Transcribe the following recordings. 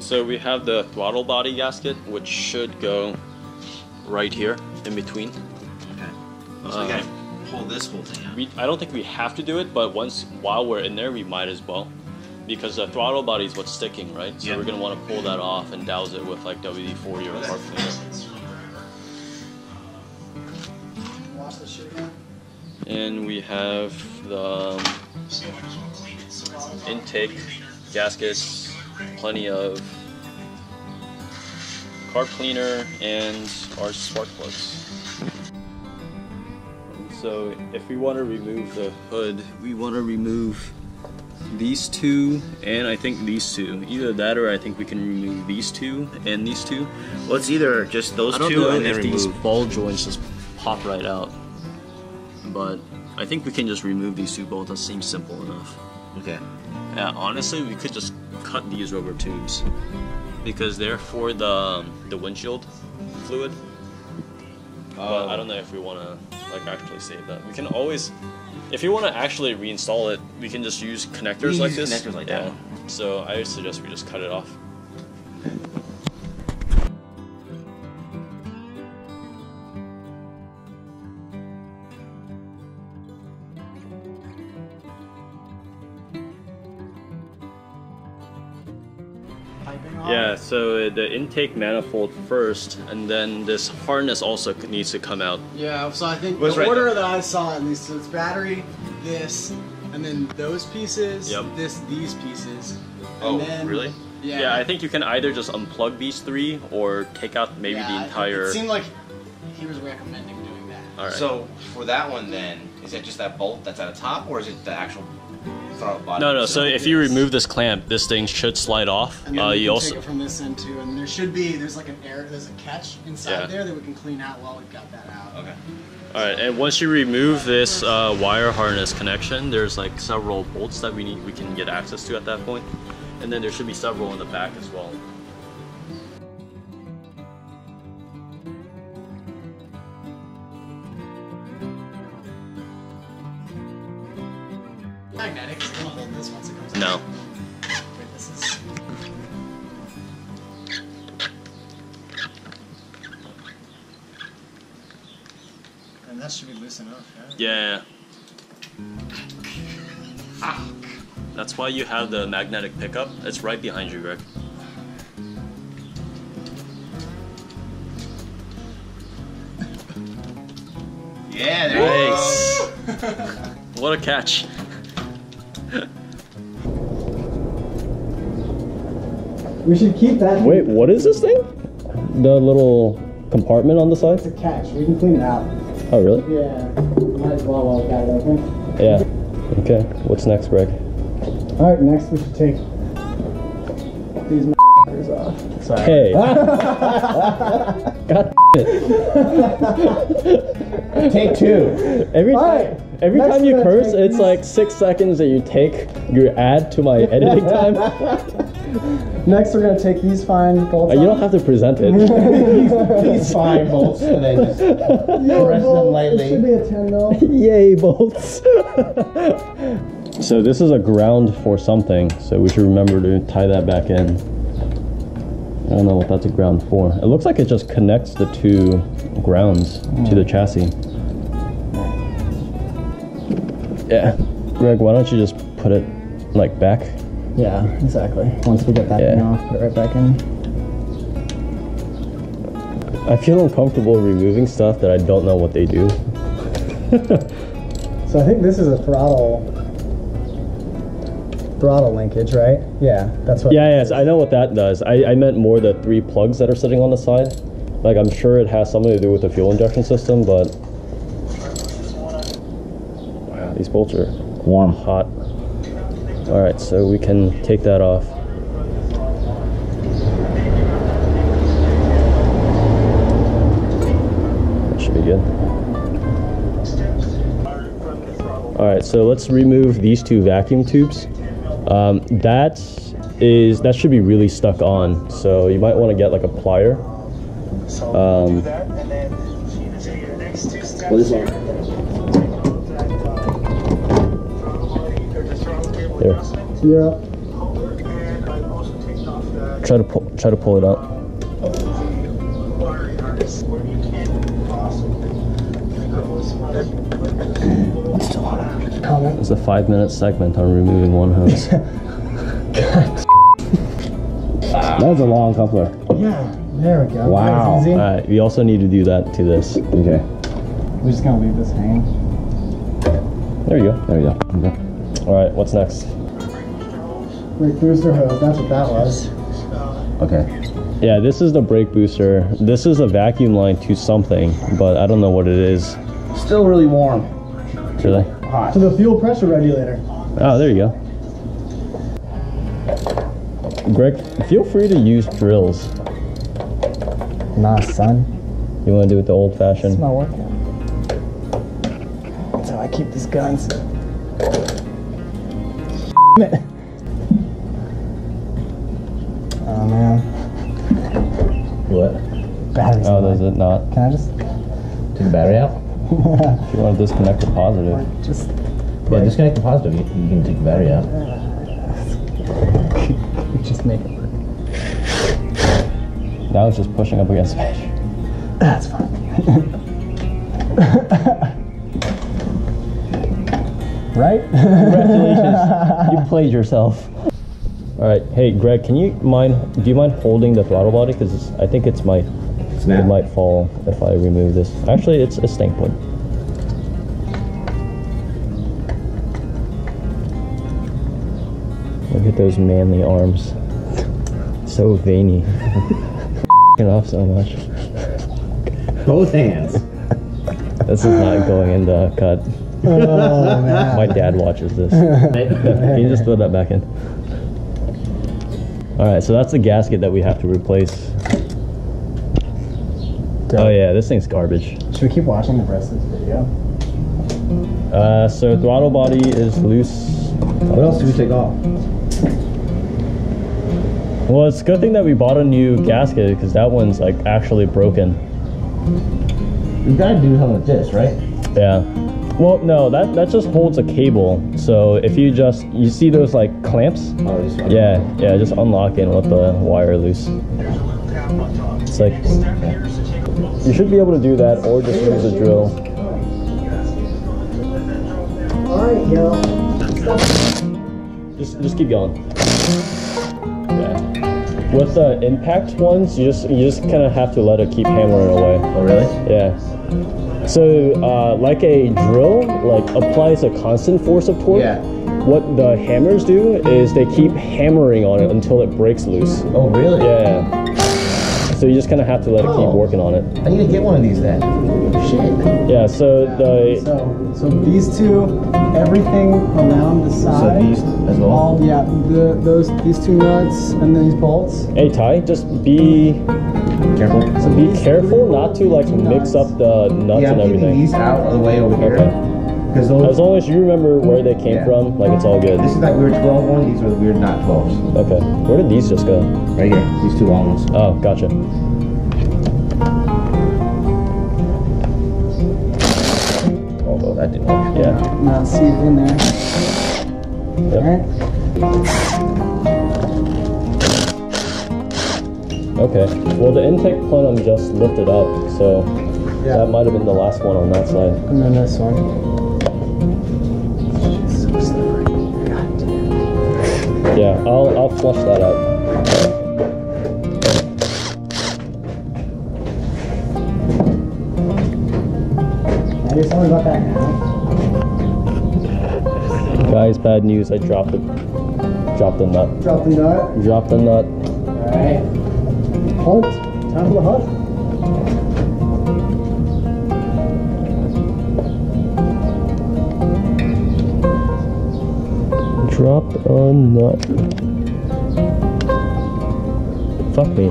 So we have the throttle body gasket, which should go right here in between. Okay. So we gotta pull this whole thing out. I don't think we have to do it, but while we're in there, we might as well. Because the throttle body is what's sticking, right? So we're going to want to pull that off and douse it with like WD-40 or carb cleaner. Wash the shit again. And we have the intake gaskets, plenty of carb cleaner, and our spark plugs. And so if we want to remove the hood, we want to remove these two, and I think these two. Either that, or I think we can remove these two and these two. Well, it's either just those two, I don't know and then if remove. these ball joints just pop right out, but I think we can just remove these two bolts. That seems simple enough. Okay. Yeah, honestly, we could just cut these rubber tubes because they're for the windshield fluid. But I don't know if we want to like actually save that. We can always. If you want to actually reinstall it, we can just use connectors like this. Connectors like that. So I suggest we just cut it off. Yeah, so the intake manifold first, and then this harness also needs to come out. Yeah, so I think What's the right order there? that I saw at least, so it's battery, this, and then those pieces, these pieces. Oh, and then, really? Yeah. Yeah, I think you can either just unplug these three or take out maybe the entire... It seemed like he was recommending doing that. All right. So for that one, then, is it just that bolt that's at the top, or is it the actual throttle body? No, so if you remove this clamp, this thing should slide off. And then we you can also take it from this end too, and there's like there's a catch inside there that we can clean out while we've got that out. Okay. Alright, and once you remove this wire harness connection, there's like several bolts that we can get access to at that point. And then there should be several in the back as well. Magnetic, it's gonna hold this once it comes out. No. Wait, this is... And that should be loose enough, yeah? Yeah. That's why you have the magnetic pickup. It's right behind you, Greg. Yeah, there you Nice. What a catch. We should keep that. Wait, what is this thing? The little compartment on the side? It's a catch. We can clean it out. Oh, really? Yeah. Might as well while we got it open. Yeah. Okay. What's next, Greg? Alright, next we should take these motherfuckers off. Sorry. Hey. God it. Take two. Every Next time you we're gonna curse, take it's these. like 6 seconds that you add to my editing time. Next we're going to take these fine bolts You off. don't have to present it. These fine bolts, and then just press them lightly. It should be a 10 mil. Yay, bolts. So this is a ground for something, so we should remember to tie that back in. I don't know what that's a ground for. It looks like it just connects the two grounds to the chassis. Yeah. Greg, why don't you just put it like back? Yeah, exactly. Once we get that thing off, put it right back in. I feel uncomfortable removing stuff that I don't know what they do. So I think this is a throttle linkage, right? Yeah, that's what. Yeah, yes, I know what that does. I meant more the 3 plugs that are sitting on the side. Like, I'm sure it has something to do with the fuel injection system, but... Wow, these bolts are warm, hot. Alright, so we can take that off. That should be good. Alright, so let's remove these 2 vacuum tubes. That should be really stuck on, so you might want to get like a plier. What is that? There. Yeah. Try to pull it out. It's a 5-minute segment on removing one hose. That was a long coupler. Yeah, there we go. Wow. Alright, we also need to do that to this. Okay. We're just gonna leave this hanging. There you go. There you go. Okay. Alright, what's next? Brake booster hose, that's what that was. Okay. Yeah, this is the brake booster. This is a vacuum line to something, but I don't know what it is. Still really warm. Really? Hot. To the fuel pressure regulator. Oh, there you go. Greg, feel free to use drills. Nah, son. You want to do it the old-fashioned? It's my workout. That's how I keep these guns. Oh man. What? Battery's Oh, does it not? Can I just Take the battery out? If you want to disconnect the positive. just Yeah, disconnect the positive. You can take the battery out. just make it work. Now it's just pushing up against the edge. That's fine. Right? Congratulations. You played yourself. All right. Hey, Greg, do you mind holding the throttle body? Because I think it might fall if I remove this. Actually, it's staying put. Look at those manly arms. So veiny. Off so much. Both hands. This is not going in the cut. Oh man. My dad watches this. Can you just throw that back in? Alright, so that's the gasket that we have to replace. Oh yeah, this thing's garbage. Should we keep watching the rest of this video? So throttle body is loose. What else do we take off? Well, it's a good thing that we bought a new gasket because that one's like actually broken. We've got to do something with this, right? Yeah. Well, no, that just holds a cable. So if you see those like clamps? Oh, just Yeah, just unlock it and let the wire loose. It's like, you should be able to do that or just use a drill. Alright, yo. Just keep going. Yeah. With the impact ones, you just kind of have to let it keep hammering away. Oh, really? Yeah. So, like a drill, like applies a constant force of torque. Yeah. What the hammers do is they keep hammering on it until it breaks loose. Oh, really? Yeah. So you just kind of have to let it keep working on it. I need to get one of these then. Shit. Yeah. So So these two, everything around the side. So these as well? These two nuts and these bolts. Hey Ty, just be Careful. So be careful not to like mix up the nuts Yeah, and I'm keeping everything. these out of the way over here. Okay. Because those. As long as you remember where they came from, like it's all good. This is like weird 12 one. These are the weird not 12s. Okay. Where did these just go? Right here. These two long ones. Oh, gotcha. Although that didn't work. Yeah. Not seated in there. Yep. Alright. Okay. Well, the intake plenum just lifted up, so Yeah. that might have been the last one on that side. And then this one. Yeah, I'll flush that out. I just only got that now. Guys, bad news. I dropped the nut. Drop the nut. Dropped the nut. Alright. Hunt. Time for the hunt. Dropped a nut. Fuck me.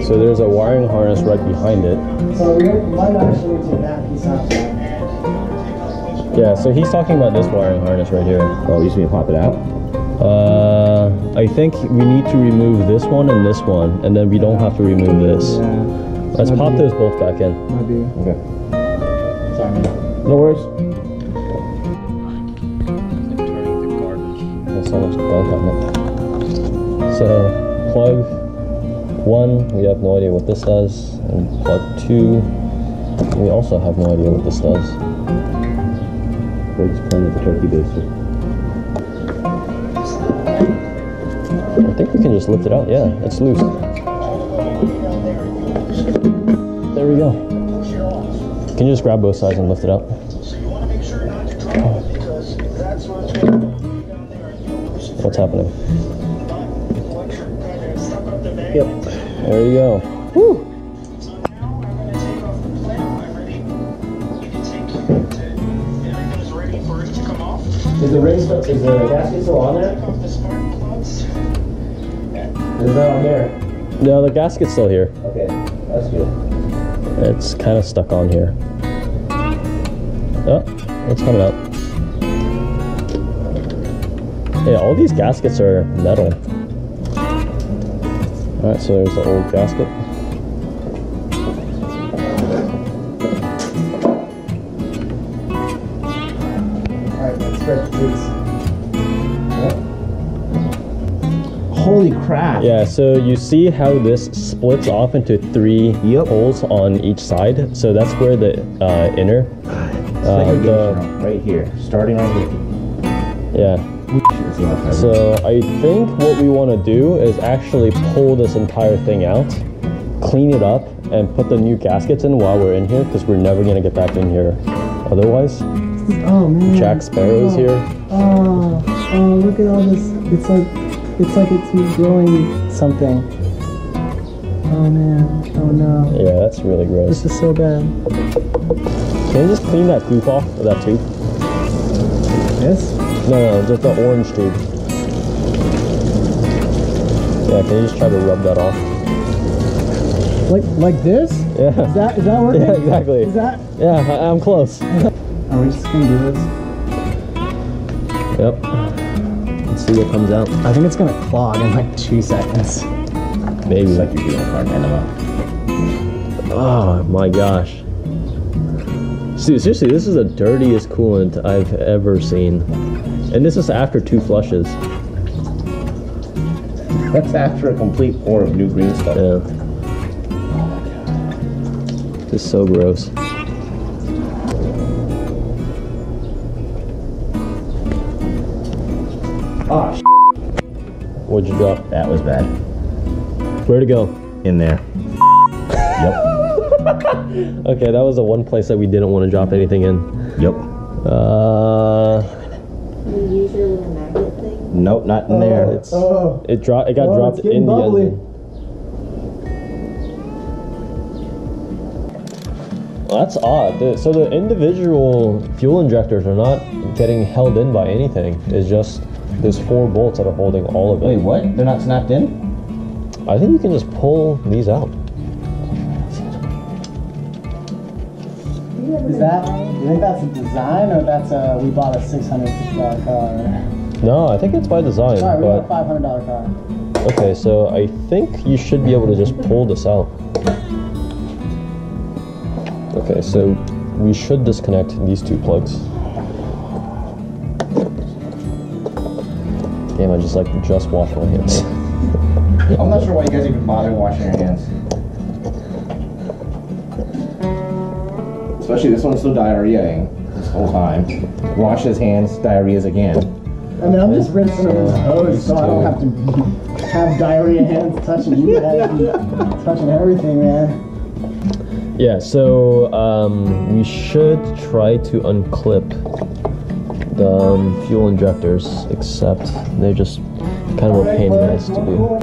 So there's a wiring harness right behind it. So we might actually take that piece out. Yeah, so he's talking about this wiring harness right here. Oh, you just need to pop it out? I think we need to remove this one and this one, and then we don't have to remove this. Yeah. Let's pop those both back in. Might be. Okay. Sorry. No worries. so much gunk on it. So plug 1, we have no idea what this does, and plug 2, we also have no idea what this does. We're just playing with the turkey baster. I think we can just lift it out. Yeah, it's loose. There we go. Can you just grab both sides and lift it out? What's happening? Yep. There you go. Woo! Is the gasket still on there? Is that on here? No, the gasket's still here. Okay, that's good. It's kind of stuck on here. Oh, it's coming out. Yeah, all these gaskets are metal. Alright, so there's the old gasket. Alright, let's spread the tubes. Holy crap. Yeah, so you see how this splits off into 3 holes on each side? So that's where the inner... right here, starting right here. Yeah. So I think what we want to do is actually pull this entire thing out, clean it up, and put the new gaskets in while we're in here, because we're never going to get back in here otherwise. Oh man. Jack Sparrow's here. Oh, look at all this. It's like it's growing something. Oh man. Oh no. Yeah, that's really gross. This is so bad. Can you just clean that goop off of that tube? This? No, just the orange tube. Yeah, can you just try to rub that off? Like this? Yeah. Is that working? Yeah, exactly. Is that? Yeah, I'm close. Are we just gonna do this? Yep. Let's see what comes out. I think it's gonna clog in like 2 seconds. Maybe. Like you're doing a hard enema. Oh my gosh. Seriously, this is the dirtiest coolant I've ever seen. And this is after 2 flushes. That's after a complete pour of new green stuff. Yeah. This is so gross. Oh, What'd you drop? that was bad. Where'd it go? In there. Yep. Okay, that was the one place that we didn't want to drop anything in. Yep. Can you use your little magnet thing? Nope, not in there. It got dropped in the engine. Well, that's odd. So the individual fuel injectors are not getting held in by anything. It's just there's 4 bolts that are holding all of it. Wait, what? They're not snapped in? I think you can just pull these out. Is that? You think that's a design or that's we bought a $650 car? No, I think it's by design. Alright, we but bought a $500 car. okay, so I think you should be able to just pull this out. Okay, so we should disconnect these 2 plugs. Damn, I just wash my hands. I'm not sure why you guys even bother washing your hands. Especially this one's still diarrheaing this whole time. Wash his hands, diarrheas again. I mean, I'm just rinsing them with hose so I don't have to have diarrhea hands touching you guys and touching everything, man. Yeah, so we should try to unclip the fuel injectors, except they're just kind of a pain in the ass to do.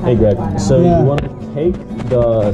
Hey Greg, so you want to take the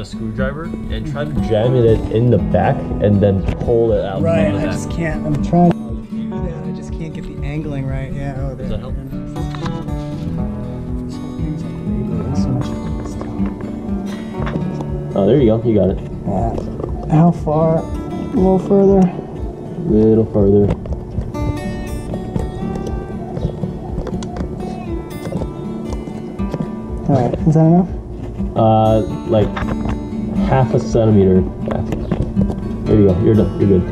screwdriver and try to jam it in the back and then pull it out. Right, I just can't. I'm trying to do that. I just can't get the angling right. Yeah. Oh, does that help? Oh, there you go. You got it. How far? A little further. A little further. Alright, is that enough? Like half a centimeter back. There you go. You're done. You're good.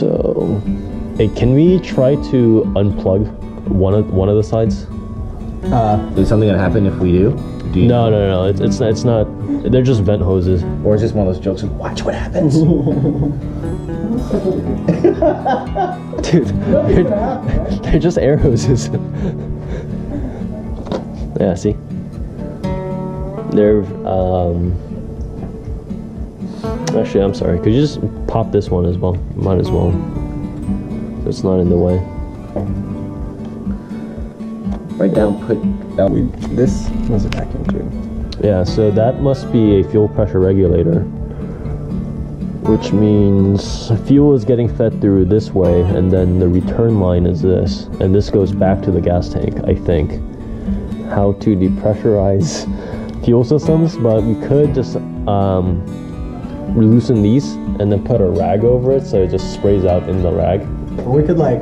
So, hey, can we try to unplug one of the sides? Is something gonna happen if we do? No. It's not. They're just vent hoses. Or is this one of those jokes of watch what happens? Dude, they're just air hoses. Yeah, see? They're, actually, I'm sorry. Could you just pop this one as well? Might as well. So it's not in the way. Write down, This was a vacuum tube. Yeah, so that must be a fuel pressure regulator. Which means fuel is getting fed through this way, and then the return line is this. And this goes back to the gas tank, I think. How to depressurize fuel systems, but we could just loosen these and then put a rag over it so it just sprays out in the rag. Or we could like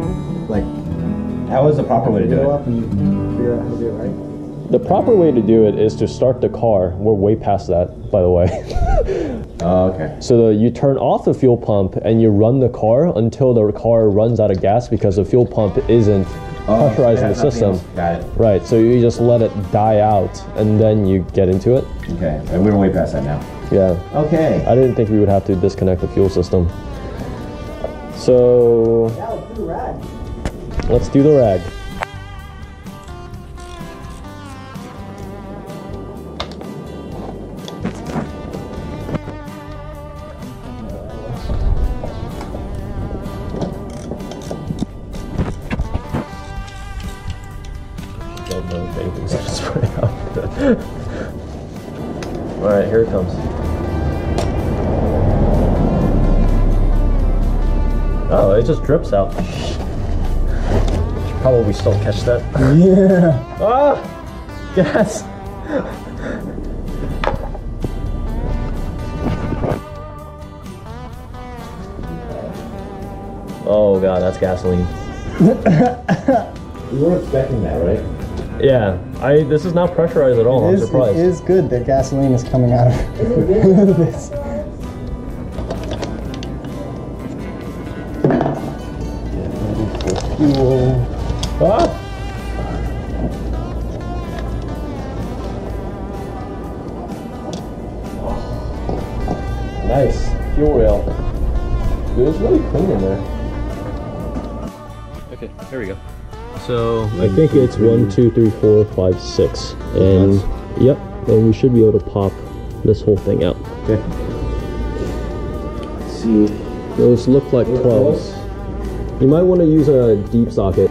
how is the proper way to do go it? up and figure out how to do it right. The proper way to do it is to start the car. We're way past that, by the way. Oh, okay. So you turn off the fuel pump and you run the car until the car runs out of gas because the fuel pump isn't pressurizing the system. Got it. Right, so you just let it die out and then you get into it. Okay, and we're way past that now. Yeah. Okay. I didn't think we would have to disconnect the fuel system. So Yeah, let's do the rag. let's do the rag. Don't know if anything's gonna spray out. Alright, here it comes. Oh, it just drips out. Should probably still catch that. Yeah. Ah! Gas! Oh god, that's gasoline. We weren't expecting that, right? Yeah, this is not pressurized at all. I'm surprised. It is good that gasoline is coming out of this. Fuel. Ah! Nice. Fuel rail. Dude, it's really clean in there. Okay, here we go. So I think it's 1, 2, 3, 4, 5, 6. And yep, and we should be able to pop this whole thing out. Okay. Let's see. Those look like 12s. You might want to use a deep socket.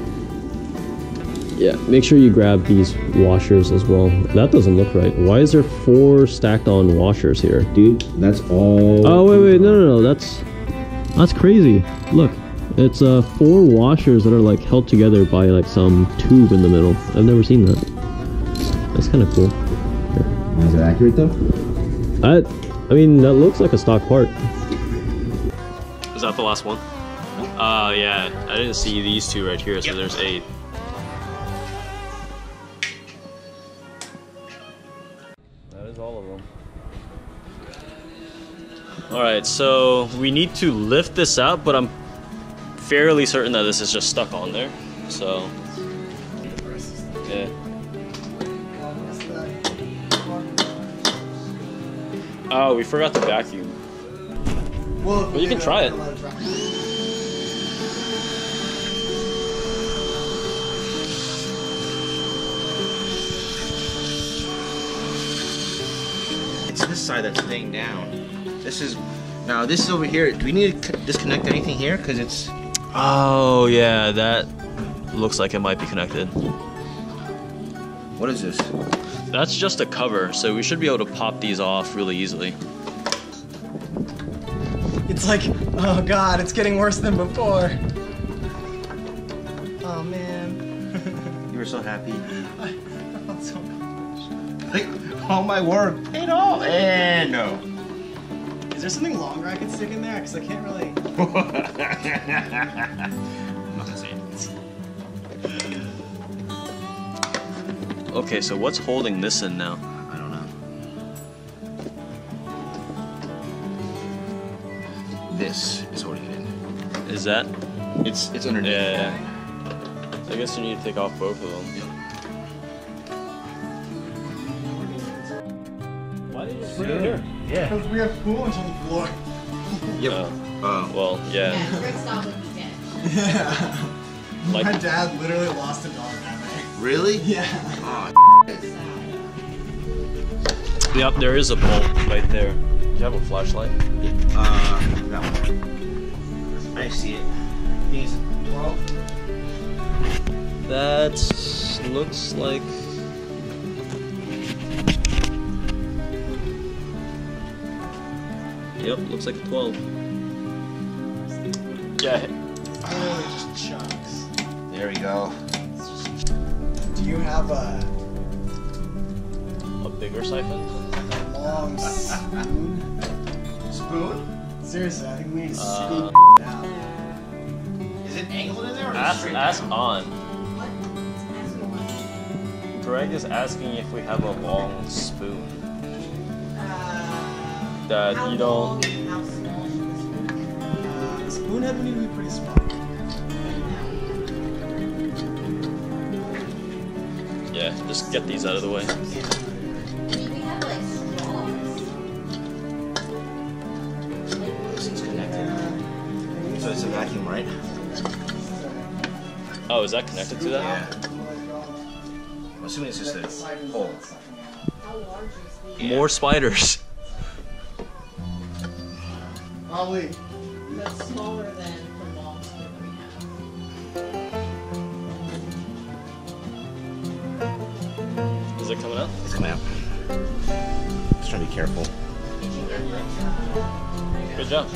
Yeah, make sure you grab these washers as well. That doesn't look right. Why is there 4 stacked on washers here? Dude, that's all. Oh, wait, no. That's crazy. Look, it's 4 washers that are like held together by like some tube in the middle. I've never seen that. That's kind of cool. Is it accurate though? I mean, that looks like a stock part. Is that the last one? Yeah, I didn't see these 2 right here, so there's 8. That is all of them. Alright, so we need to lift this out, but I'm fairly certain that this is just stuck on there, so yeah. Oh, we forgot to vacuum. Well, you can try it. It's this side that's laying down. This is over here. Do we need to disconnect anything here? Because it's. Oh yeah, that looks like it might be connected. What is this? That's just a cover, so we should be able to pop these off really easily. It's like, oh god, it's getting worse than before. Oh man. You were so happy. I felt so accomplished. Like, all my work paid off. And no. Is there something longer I could stick in there? Because I can't really. I'm not gonna say it. Okay, so what's holding this in now? I don't know. This is holding it in. Is that? It's underneath. Yeah. I guess you need to take off both of them. Why did you just put it here? Yeah. Because we have coolants on the floor. Yep. Well, yeah. Ripstop would be dead. Yeah. Like, My dad literally lost a dog that way. Really? Yeah. Oh, yep, there is a bolt right there. Do you have a flashlight? that one. I see it. I think it's 12. That looks like. Yep, looks like a 12. Yeah. Literally just chunks. There we go. Do you have a Bigger siphon? long spoon? Spoon? Seriously, I think we need to scoop it out. Is it angled in there or is it Ask straight down? on. Greg is asking if we have a long spoon. That How you long don't. and how small should the spoon be? The spoon head would need to be pretty small. Yeah, just get these out of the way. I mean, we have like straws. This thing's connected. So it's a vacuum, right? Oh, is that connected to that? Yeah. I'm assuming it's just a hole. How large is the? More spiders. Probably. That's smaller than the long spoon that we have. Is it coming out? It's coming out. Just trying to be careful. Good job.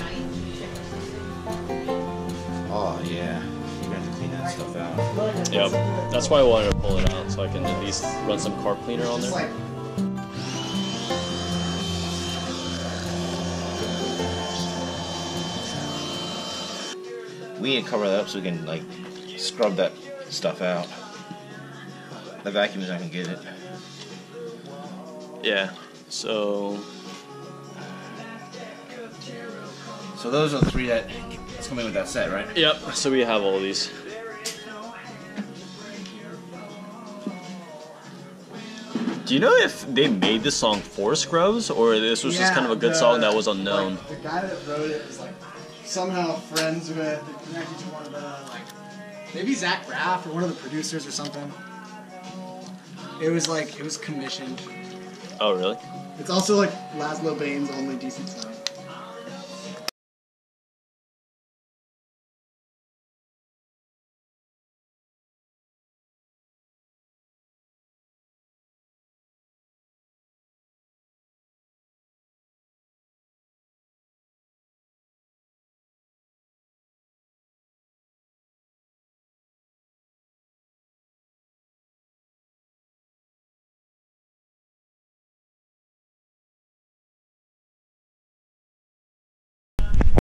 Oh yeah. You're gonna have to clean that stuff out. Yep. That's why I wanted to pull it out so I can at least run some carb cleaner on Just there. like We need to cover that up so we can like scrub that stuff out. The vacuum is not gonna get it. Yeah. So those are the three that's coming with that set, right? yep. So we have all these. Do you know if they made this song for Scrubs or this was just kind of a good song that was unknown? Like, the guy that wrote it was like somehow friends with, and connected to one of the maybe Zach Braff or one of the producers or something. It was commissioned. Oh really? It's also like Laszlo Bane's only decent song.